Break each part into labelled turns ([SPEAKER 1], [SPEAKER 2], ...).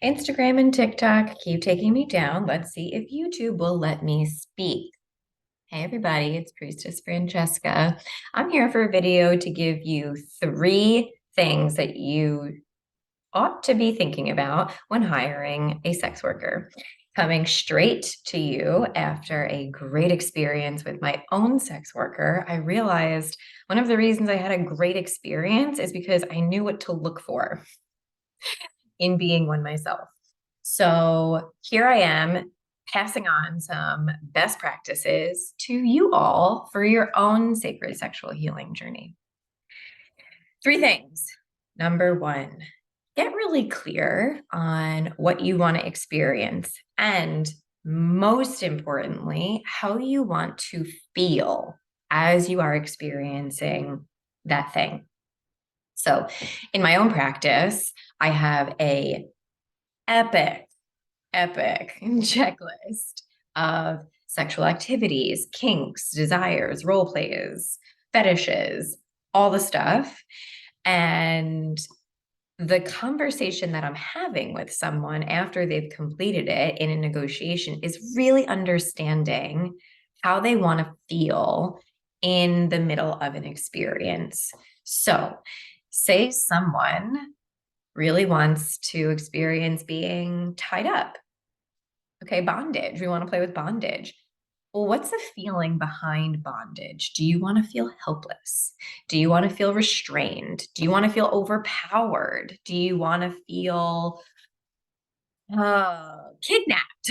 [SPEAKER 1] Instagram and TikTok keep taking me down. Let's see if YouTube will let me speak. Hey everybody, it's Priestess Francesca. I'm here for a video to give you 3 things that you ought to be thinking about when hiring a sex worker. Coming straight to you after a great experience with my own sex worker, I realized one of the reasons I had a great experience is because I knew what to look for in being one myself. So here I am passing on some best practices to you all for your own sacred sexual healing journey. 3 things. Number 1, get really clear on what you want to experience and most importantly, how you want to feel as you are experiencing that thing. So in my own practice, I have a epic checklist of sexual activities, kinks, desires, role plays, fetishes, all the stuff. And the conversation that I'm having with someone after they've completed it in a negotiation is really understanding how they want to feel in the middle of an experience. So, say someone really wants to experience being tied up. Okay, bondage. We want to play with bondage. Well, what's the feeling behind bondage? Do you want to feel helpless? Do you want to feel restrained? Do you want to feel overpowered? Do you want to feel kidnapped?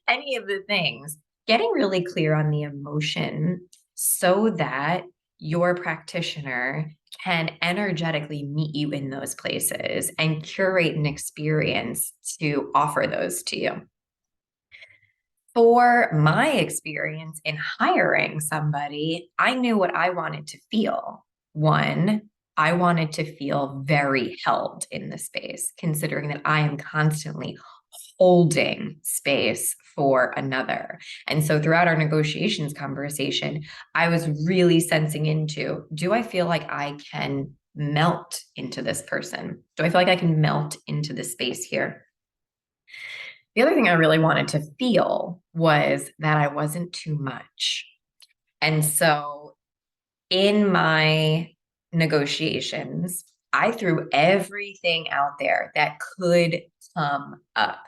[SPEAKER 1] Any of the things. Getting really clear on the emotion so that your practitioner can energetically meet you in those places and curate an experience to offer those to you. For my experience in hiring somebody, I knew what I wanted to feel. One, I wanted to feel very held in the space, considering that I am constantly holding space for another. And so throughout our negotiations conversation, I was really sensing into, do I feel like I can melt into this person? Do I feel like I can melt into the space here? The other thing I really wanted to feel was that I wasn't too much. And so in my negotiations, I threw everything out there that could come up,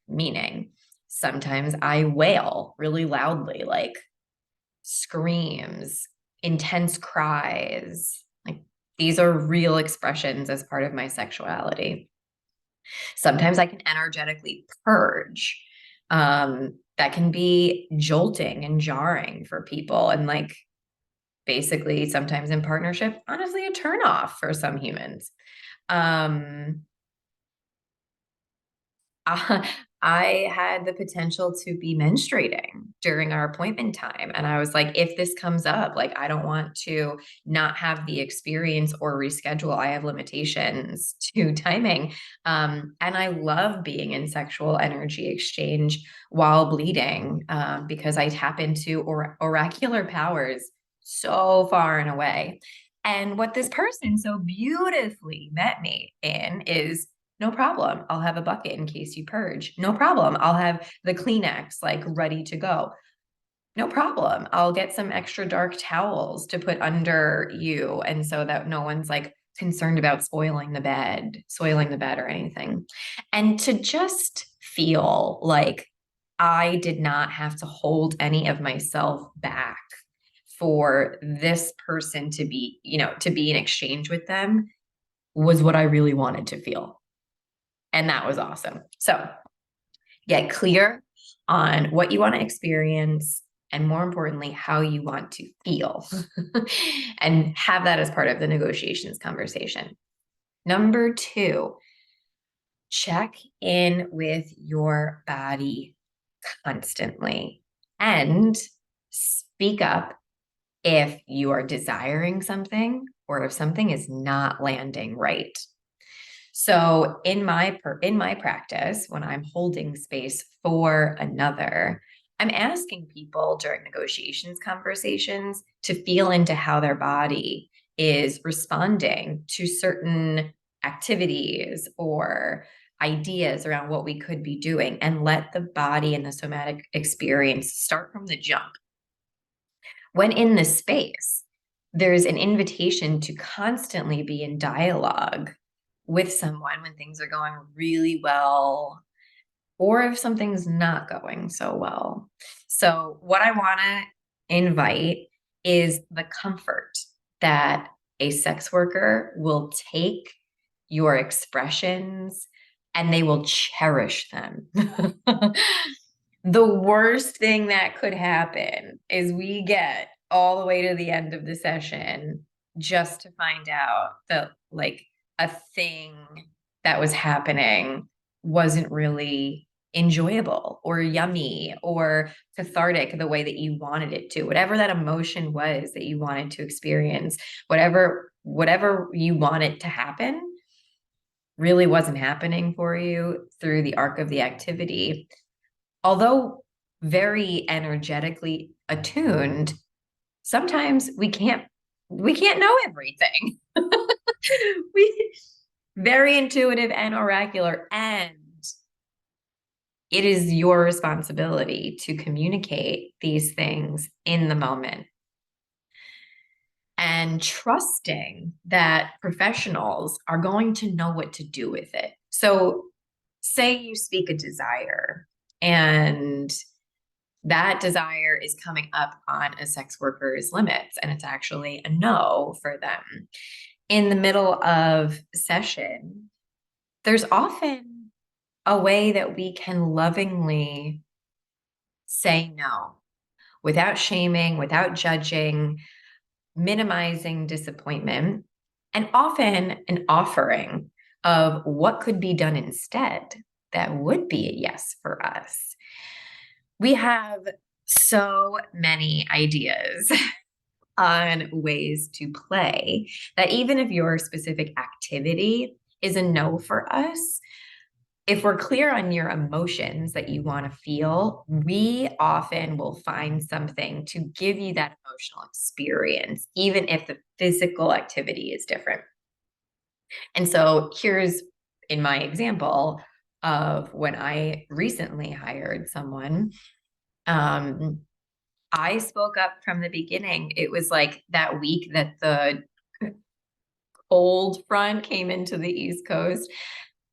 [SPEAKER 1] meaning sometimes I wail really loudly, like screams, intense cries. Like these are real expressions as part of my sexuality. Sometimes I can energetically purge. That can be jolting and jarring for people. And like basically sometimes in partnership, honestly, a turnoff for some humans. Um, I had the potential to be menstruating during our appointment time. And I was like, if this comes up, like, I don't want to not have the experience or reschedule. I have limitations to timing. And I love being in sexual energy exchange while bleeding because I tap into oracular powers so far and away. And what this person so beautifully met me in is no problem. I'll have a bucket in case you purge. No problem. I'll have the Kleenex like ready to go. No problem. I'll get some extra dark towels to put under you. And so that no one's like concerned about soiling the bed or anything. And to just feel like I did not have to hold any of myself back for this person to be, to be in exchange with them was what I really wanted to feel. And that was awesome. So get clear on what you want to experience and more importantly, how you want to feel and have that as part of the negotiations conversation. Number 2, check in with your body constantly and speak up if you are desiring something or if something is not landing right. So in my practice, when I'm holding space for another, I'm asking people during negotiations conversations to feel into how their body is responding to certain activities or ideas around what we could be doing and let the body and the somatic experience start from the jump. When in this space, there's an invitation to constantly be in dialogue with someone when things are going really well, or if something's not going so well. So, what I want to invite is the comfort that a sex worker will take your expressions and they will cherish them. The worst thing that could happen is we get all the way to the end of the session just to find out that, like, a thing that was happening wasn't really enjoyable or yummy or cathartic the way that you wanted it to. Whatever that emotion was that you wanted to experience, whatever you want it to happen really wasn't happening for you through the arc of the activity. Although very energetically attuned, sometimes we can't know everything. We very intuitive and oracular, and it is your responsibility to communicate these things in the moment and trusting that professionals are going to know what to do with it. So, say you speak a desire and that desire is coming up on a sex worker's limits and it's actually a no for them. In the middle of session, there's often a way that we can lovingly say no without shaming, without judging, minimizing disappointment, and often an offering of what could be done instead that would be a yes for us. We have so many ideas on ways to play that even if your specific activity is a no for us, if we're clear on your emotions that you want to feel, we often will find something to give you that emotional experience, even if the physical activity is different. And so here's in my example of when I recently hired someone. I spoke up from the beginning. It was like that week that the cold front came into the East Coast.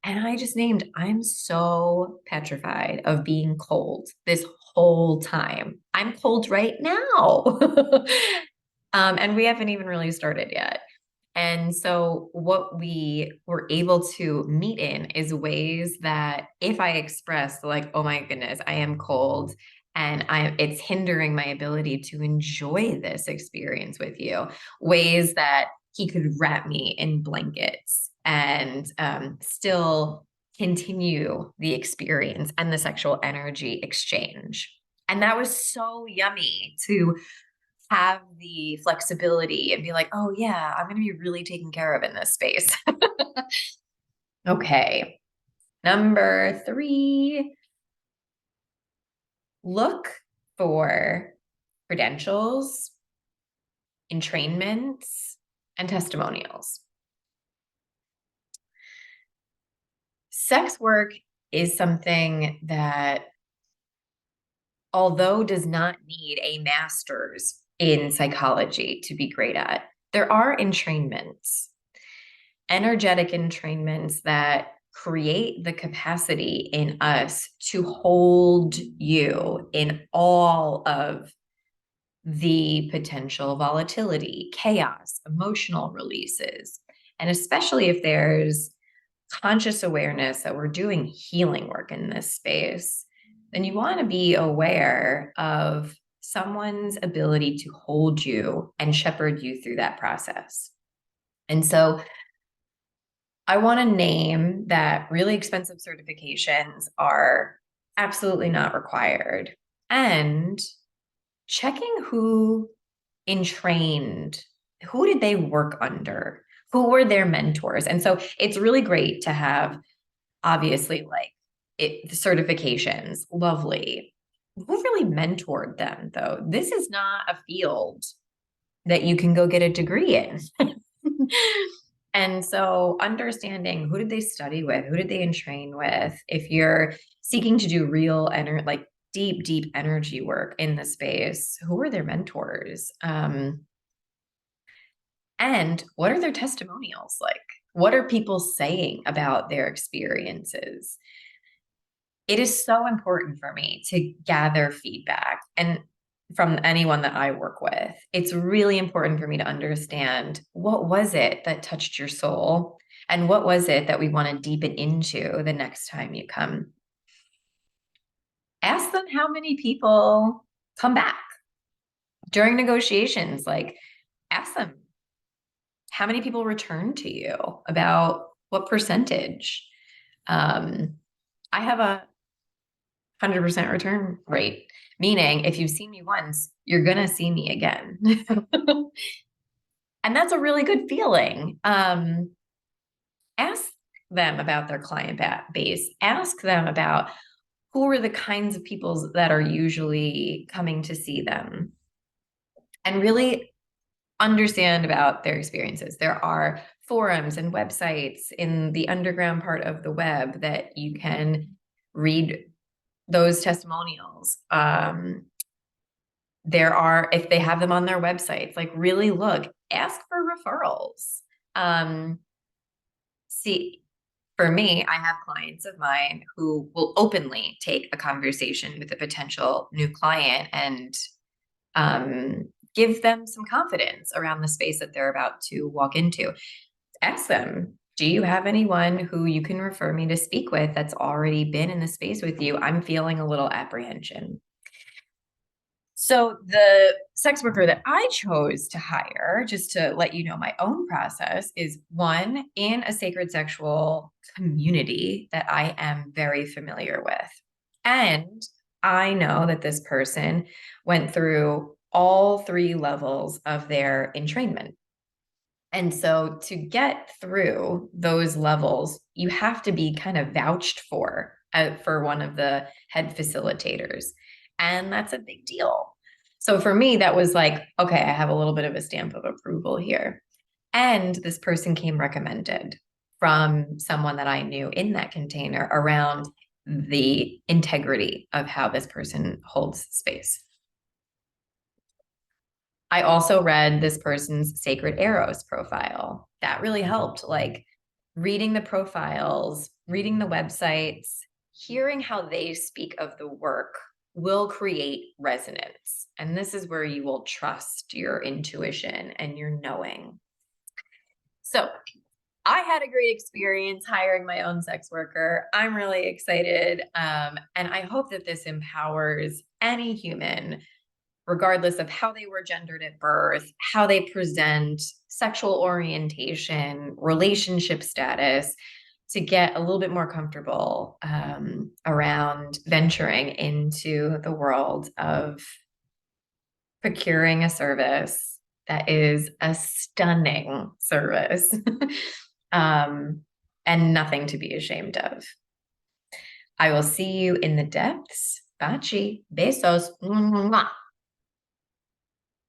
[SPEAKER 1] And I just named, I'm so petrified of being cold this whole time. I'm cold right now. And we haven't even really started yet. And so, what we were able to meet in is ways that if I express, like, oh my goodness, I am cold and it's hindering my ability to enjoy this experience with you, ways that he could wrap me in blankets and still continue the experience and the sexual energy exchange. And that was so yummy to have the flexibility and be like, oh, yeah, I'm going to be really taken care of in this space. Okay. Number 3, look for credentials, entrainments, and testimonials. Sex work is something that, although does not need a master's in psychology to be great at, there are entrainments, energetic entrainments that create the capacity in us to hold you in all of the potential volatility, chaos, emotional releases. And especially if there's conscious awareness that we're doing healing work in this space, then you want to be aware of someone's ability to hold you and shepherd you through that process. And so I want to name that really expensive certifications are absolutely not required. And checking who entrained, who did they work under? Who were their mentors? And so it's really great to have, obviously, like the certifications, lovely. Who really mentored them, though? This is not a field that you can go get a degree in. And so understanding who did they study with, who did they train with, if you're seeking to do real like deep energy work in the space, who are their mentors? And what are their testimonials like? What are people saying about their experiences? It is so important for me to gather feedback and from anyone that I work with. It's really important for me to understand what was it that touched your soul and what was it that we want to deepen into the next time you come. Ask them how many people come back during negotiations. Like, ask them how many people return to you, about what percentage. I have a 100% return rate, meaning if you've seen me once, you're going to see me again. And that's a really good feeling. Ask them about their client base. Ask them about who are the kinds of people that are usually coming to see them, and really understand about their experiences. There are forums and websites in the underground part of the web that you can read those testimonials. There are, if they have them on their websites, like really look, ask for referrals. See, for me, I have clients of mine who will openly take a conversation with a potential new client and give them some confidence around the space that they're about to walk into. Ask them, do you have anyone who you can refer me to speak with that's already been in the space with you? I'm feeling a little apprehension. So the sex worker that I chose to hire, just to let you know my own process, is one in a sacred sexual community that I am very familiar with. And I know that this person went through all three levels of their entrainment. And so to get through those levels, you have to be kind of vouched for one of the head facilitators. And that's a big deal. So for me, that was like, okay, I have a little bit of a stamp of approval here. And this person came recommended from someone that I knew in that container around the integrity of how this person holds space. I also read this person's Sacred Arrows profile. That really helped. Like reading the profiles, reading the websites, hearing how they speak of the work will create resonance. And this is where you will trust your intuition and your knowing. So I had a great experience hiring my own sex worker. I'm really excited. And I hope that this empowers any human, regardless of how they were gendered at birth, how they present, sexual orientation, relationship status, to get a little bit more comfortable around venturing into the world of procuring a service that is a stunning service and nothing to be ashamed of. I will see you in the depths. Bachi. Besos. Mwah.